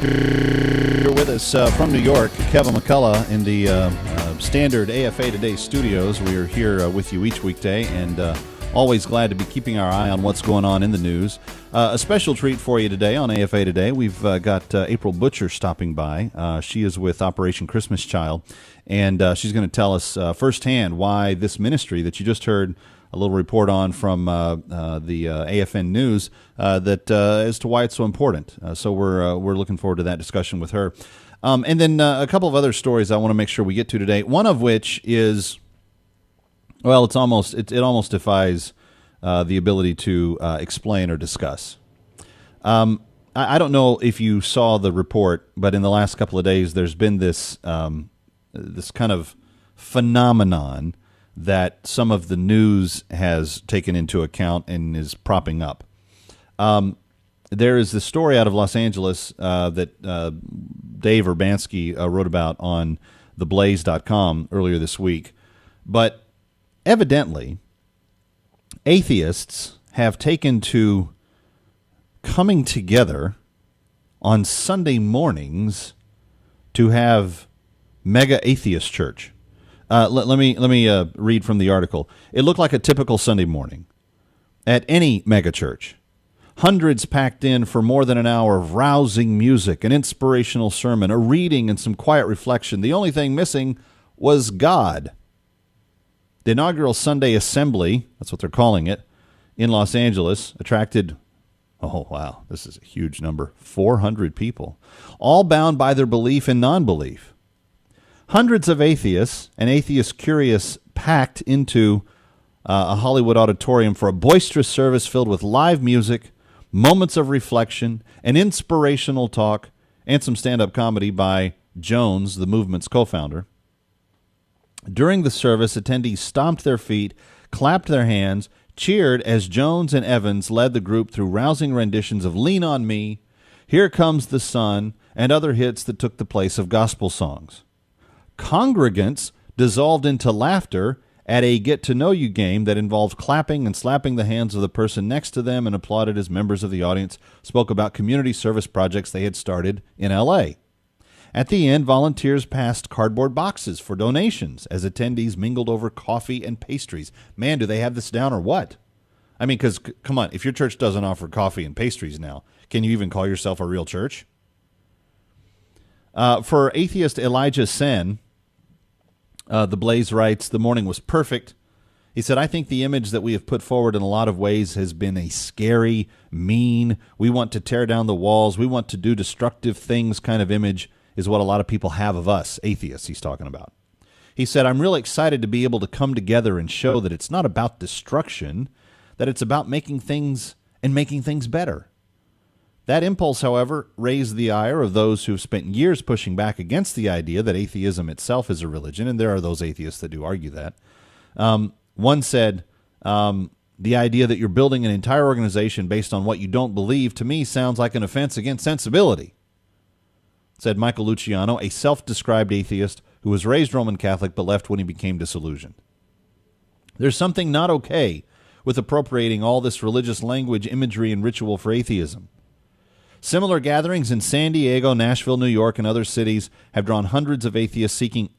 You're with us from New York, Kevin McCullough in the standard AFA Today studios. We are here with you each weekday and always glad to be keeping our eye on what's going on in the news. A special treat for you today on AFA Today. We've got April Butcher stopping by. She is with Operation Christmas Child, and she's going to tell us firsthand why this ministry that you just heard a little report on from the AFN News as to why it's so important. So we're looking forward to that discussion with her. And then a couple of other stories I want to make sure we get to today. One of which is, well, it almost defies the ability to explain or discuss. I don't know if you saw the report, but in the last couple of days, there's been this this kind of phenomenon that some of the news has taken into account and is propping up. There is this story out of Los Angeles that Dave Urbanski wrote about on theblaze.com earlier this week. But evidently, atheists have taken to coming together on Sunday mornings to have mega-atheist church. Let me read from the article. It looked like a typical Sunday morning at any mega-church. Hundreds packed in for more than an hour of rousing music, an inspirational sermon, a reading, and some quiet reflection. The only thing missing was God. The inaugural Sunday assembly, that's what they're calling it, in Los Angeles, attracted, oh wow, this is a huge number, 400 people, all bound by their belief and non-belief. Hundreds of atheists and atheist curious packed into a Hollywood auditorium for a boisterous service filled with live music, moments of reflection, an inspirational talk, and some stand-up comedy by Jones, the movement's co-founder. During the service, attendees stomped their feet, clapped their hands, cheered as Jones and Evans led the group through rousing renditions of Lean on Me, Here Comes the Sun, and other hits that took the place of gospel songs. Congregants dissolved into laughter at a get-to-know-you game that involved clapping and slapping the hands of the person next to them and applauded as members of the audience spoke about community service projects they had started in L.A. At the end, volunteers passed cardboard boxes for donations as attendees mingled over coffee and pastries. Man, do they have this down or what? I mean, because, come on, if your church doesn't offer coffee and pastries now, can you even call yourself a real church? For atheist Elijah Sen, The Blaze writes, the morning was perfect. He said, I think the image that we have put forward in a lot of ways has been a scary, mean, we want to tear down the walls, we want to do destructive things kind of image is what a lot of people have of us, atheists he's talking about. He said, I'm really excited to be able to come together and show that it's not about destruction, that it's about making things and making things better. That impulse, however, raised the ire of those who've spent years pushing back against the idea that atheism itself is a religion, and there are those atheists that do argue that. One said, the idea that you're building an entire organization based on what you don't believe, to me, sounds like an offense against sensibility, said Michael Luciano, a self-described atheist who was raised Roman Catholic but left when he became disillusioned. There's something not okay with appropriating all this religious language, imagery, and ritual for atheism. Similar gatherings in San Diego, Nashville, New York, and other cities have drawn hundreds of atheists seeking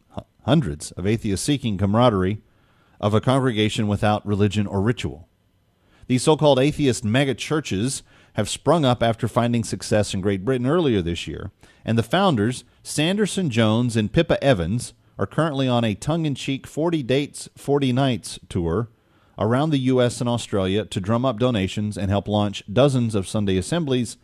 camaraderie of a congregation without religion or ritual. These so-called atheist mega-churches have sprung up after finding success in Great Britain earlier this year, and the founders, Sanderson Jones and Pippa Evans, are currently on a tongue-in-cheek 40 dates, 40 nights tour around the U.S. and Australia to drum up donations and help launch dozens of Sunday assemblies.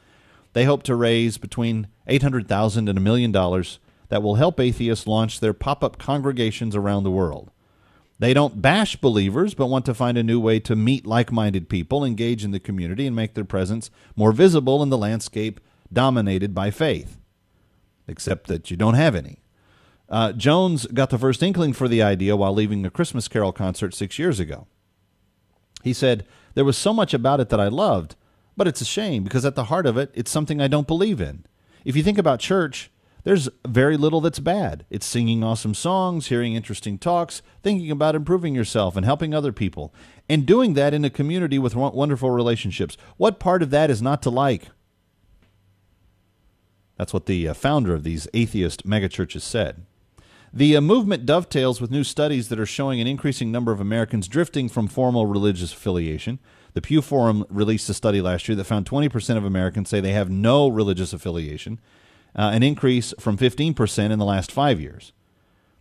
They hope to raise between $800,000 and $1 million that will help atheists launch their pop-up congregations around the world. They don't bash believers, but want to find a new way to meet like-minded people, engage in the community, and make their presence more visible in the landscape dominated by faith, except that you don't have any. Jones got the first inkling for the idea while leaving a Christmas Carol concert 6 years ago. He said, there was so much about it that I loved, but it's a shame because at the heart of it, it's something I don't believe in. If you think about church, there's very little that's bad. It's singing awesome songs, hearing interesting talks, thinking about improving yourself and helping other people, and doing that in a community with wonderful relationships. What part of that is not to like? That's what the founder of these atheist megachurches said. The movement dovetails with new studies that are showing an increasing number of Americans drifting from formal religious affiliation. The Pew Forum released a study last year that found 20% of Americans say they have no religious affiliation, an increase from 15% in the last 5 years.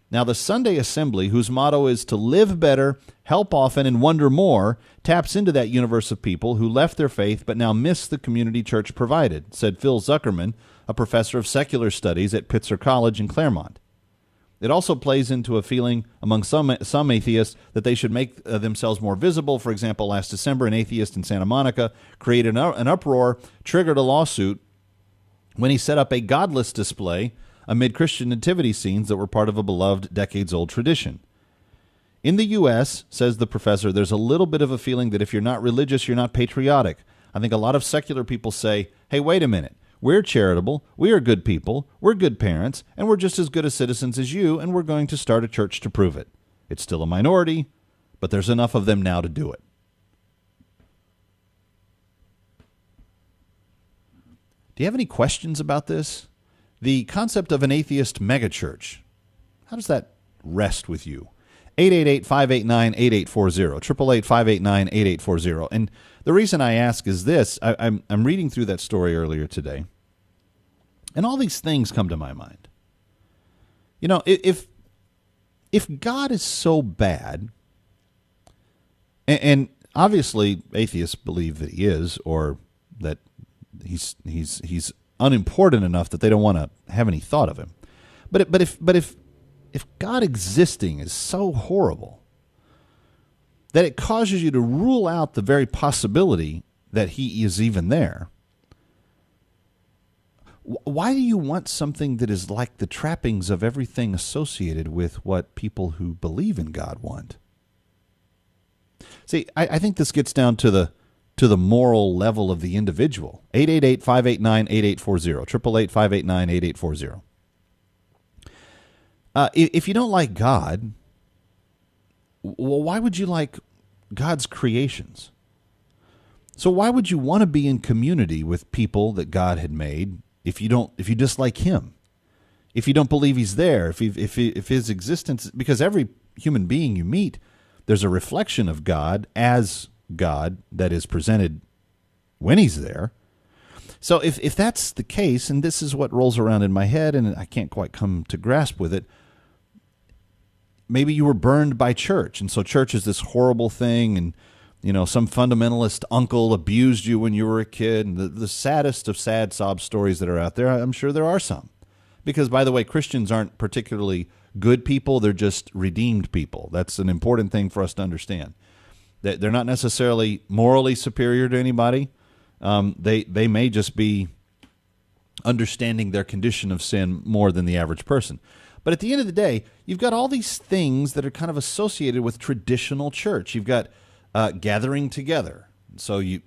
Now, the Sunday Assembly, whose motto is to live better, help often, and wonder more, taps into that universe of people who left their faith but now miss the community church provided, said Phil Zuckerman, a professor of secular studies at Pitzer College in Claremont. It also plays into a feeling among some atheists that they should make themselves more visible. For example, last December, an atheist in Santa Monica created an uproar, triggered a lawsuit when he set up a godless display amid Christian nativity scenes that were part of a beloved decades-old tradition. In the U.S., says the professor, there's a little bit of a feeling that if you're not religious, you're not patriotic. I think a lot of secular people say, hey, wait a minute. We're charitable, we are good people, we're good parents, and we're just as good as citizens as you, and we're going to start a church to prove it. It's still a minority, but there's enough of them now to do it. Do you have any questions about this? The concept of an atheist megachurch, how does that rest with you? 888-589-8840, 888-589-8840. And the reason I ask is this. I'm reading through that story earlier today, and all these things come to my mind. You know, if God is so bad, and obviously atheists believe that he is, or that he's unimportant enough that they don't want to have any thought of him. But if God existing is so horrible that it causes you to rule out the very possibility that he is even there, why do you want something that is like the trappings of everything associated with what people who believe in God want? See, I think this gets down to the moral level of the individual. 888-589-8840, 888-589-8840. If you don't like God, well, why would you like God's creations? So why would you want to be in community with people that God had made if you dislike him? If you don't believe he's there, if his existence, because every human being you meet, there's a reflection of God as God that is presented when he's there. So if that's the case, and this is what rolls around in my head, and I can't quite come to grasp with it, maybe you were burned by church, and so church is this horrible thing, and you know, some fundamentalist uncle abused you when you were a kid, and the saddest of sad sob stories that are out there, I'm sure there are some. Because, by the way, Christians aren't particularly good people, they're just redeemed people. That's an important thing for us to understand. They're not necessarily morally superior to anybody. They may just be understanding their condition of sin more than the average person. But at the end of the day, you've got all these things that are kind of associated with traditional church. You've got gathering together. So you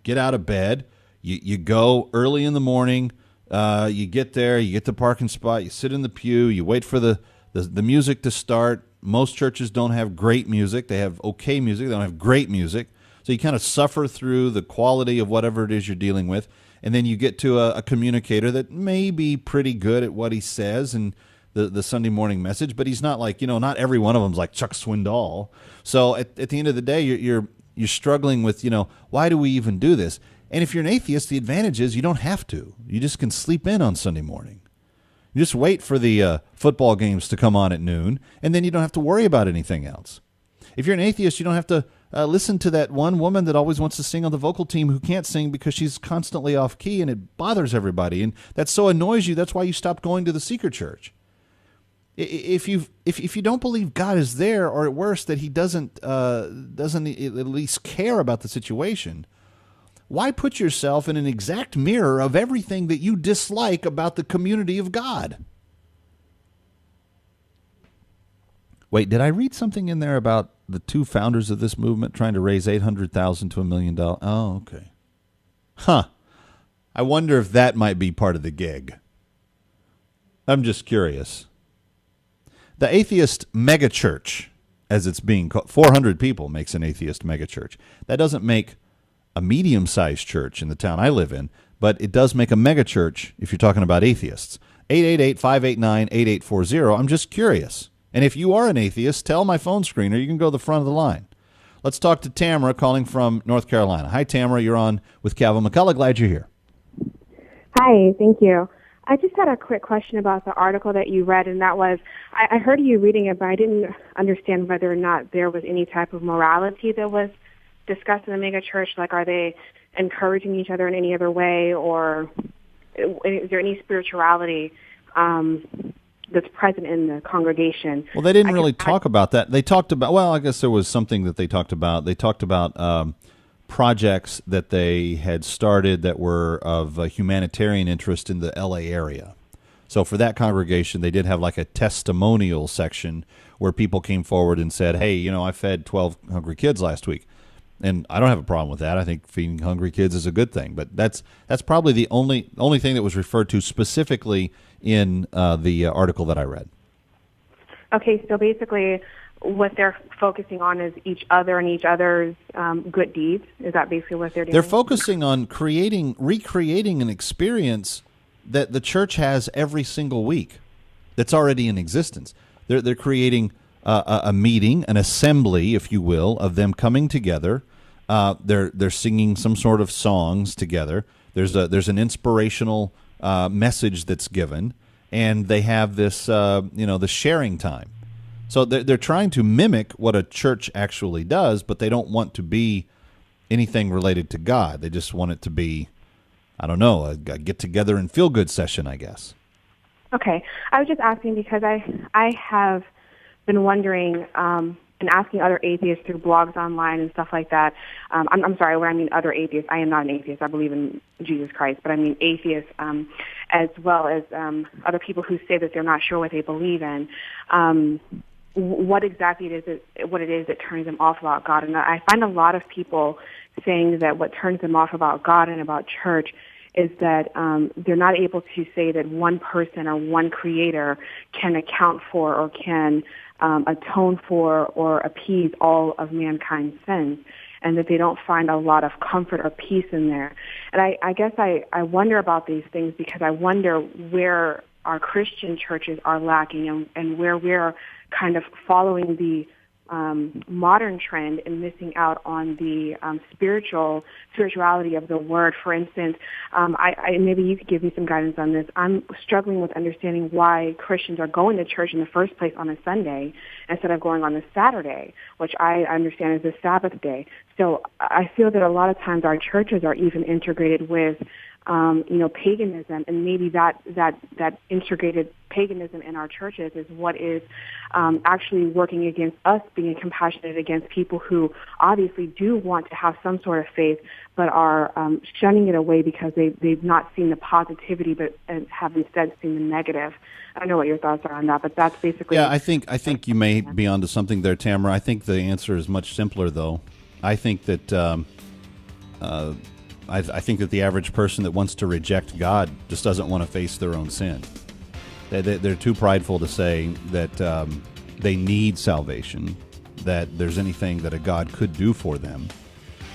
get out of bed, you go early in the morning, you get there, you get the parking spot, you sit in the pew, you wait for the music to start. Most churches don't have great music. They have okay music. They don't have great music. So you kind of suffer through the quality of whatever it is you're dealing with. And then you get to a communicator that may be pretty good at what he says and the Sunday morning message, but he's not like, not every one of them's like Chuck Swindoll. So at the end of the day, you're struggling with, why do we even do this? And if you're an atheist, the advantage is you don't have to. You just can sleep in on Sunday morning. You just wait for the football games to come on at noon, and then you don't have to worry about anything else. If you're an atheist, you don't have to listen to that one woman that always wants to sing on the vocal team who can't sing because she's constantly off key, and it bothers everybody, and that so annoys you. That's why you stopped going to the seeker church. If you don't believe God is there, or at worst that he doesn't at least care about the situation, why put yourself in an exact mirror of everything that you dislike about the community of God? Wait, did I read something in there about the two founders of this movement trying to raise $800,000 to $1 million? Oh, okay. Huh. I wonder if that might be part of the gig. I'm just curious. The Atheist Mega-Church, as it's being called, 400 people makes an Atheist Mega-Church. That doesn't make a medium-sized church in the town I live in, but it does make a megachurch if you're talking about atheists. 888-589-8840. I'm just curious. And if you are an atheist, tell my phone screener you can go to the front of the line. Let's talk to Tamara calling from North Carolina. Hi, Tamara. You're on with Calvin McCullough. Glad you're here. Hi, thank you. I just had a quick question about the article that you read, and that was, I heard you reading it, but I didn't understand whether or not there was any type of morality that was discussed in the megachurch. Like, are they encouraging each other in any other way, or is there any spirituality that's present in the congregation? Well, they didn't really talk about that. They talked about, well, I guess there was something that they talked about. They talked about projects that they had started that were of humanitarian interest in the L.A. area. So for that congregation, they did have like a testimonial section where people came forward and said, hey, I fed 12 hungry kids last week. And I don't have a problem with that. I think feeding hungry kids is a good thing. But that's probably the only thing that was referred to specifically in the article that I read. Okay, so basically what they're focusing on is each other and each other's good deeds. Is that basically what they're doing? They're focusing on recreating an experience that the church has every single week that's already in existence. They're creating a meeting, an assembly, if you will, of them coming together. They're singing some sort of songs together. There's an inspirational message that's given, and they have this the sharing time. So they're trying to mimic what a church actually does, but they don't want to be anything related to God. They just want it to be, I don't know, a get-together and feel-good session, I guess. Okay. I was just asking because I have been wondering and asking other atheists through blogs online and stuff like that. I'm sorry, when I mean other atheists, I am not an atheist. I believe in Jesus Christ, but I mean atheists as well as other people who say that they're not sure what they believe in. What exactly it is that turns them off about God. And I find a lot of people saying that what turns them off about God and about church is that they're not able to say that one person or one creator can account for or can atone for or appease all of mankind's sins, and that they don't find a lot of comfort or peace in there. And I guess I wonder about these things because I wonder where our Christian churches are lacking and where we're kind of following the modern trend and missing out on the spirituality of the word. For instance, I maybe you could give me some guidance on this. I'm struggling with understanding why Christians are going to church in the first place on a Sunday instead of going on a Saturday, which I understand is the Sabbath day. So I feel that a lot of times our churches are even integrated with paganism, and maybe that integrated paganism in our churches is what is actually working against us being compassionate against people who obviously do want to have some sort of faith, but are shunning it away because they've not seen the positivity, but have instead seen the negative. I don't know what your thoughts are on that, but that's basically. Yeah, I think you may be onto something there, Tamara. I think the answer is much simpler, though. I think that. I think that the average person that wants to reject God just doesn't want to face their own sin. They're too prideful to say that they need salvation, that there's anything that a God could do for them.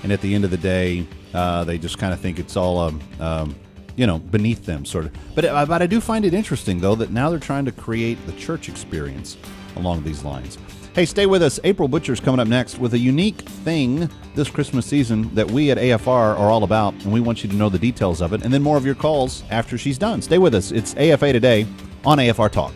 And at the end of the day, they just kind of think it's all, beneath them, sort of. But I do find it interesting, though, that now they're trying to create the church experience along these lines. Hey, stay with us. April Butcher's coming up next with a unique thing this Christmas season that we at AFR are all about, and we want you to know the details of it, and then more of your calls after she's done. Stay with us. It's AFA Today on AFR Talk.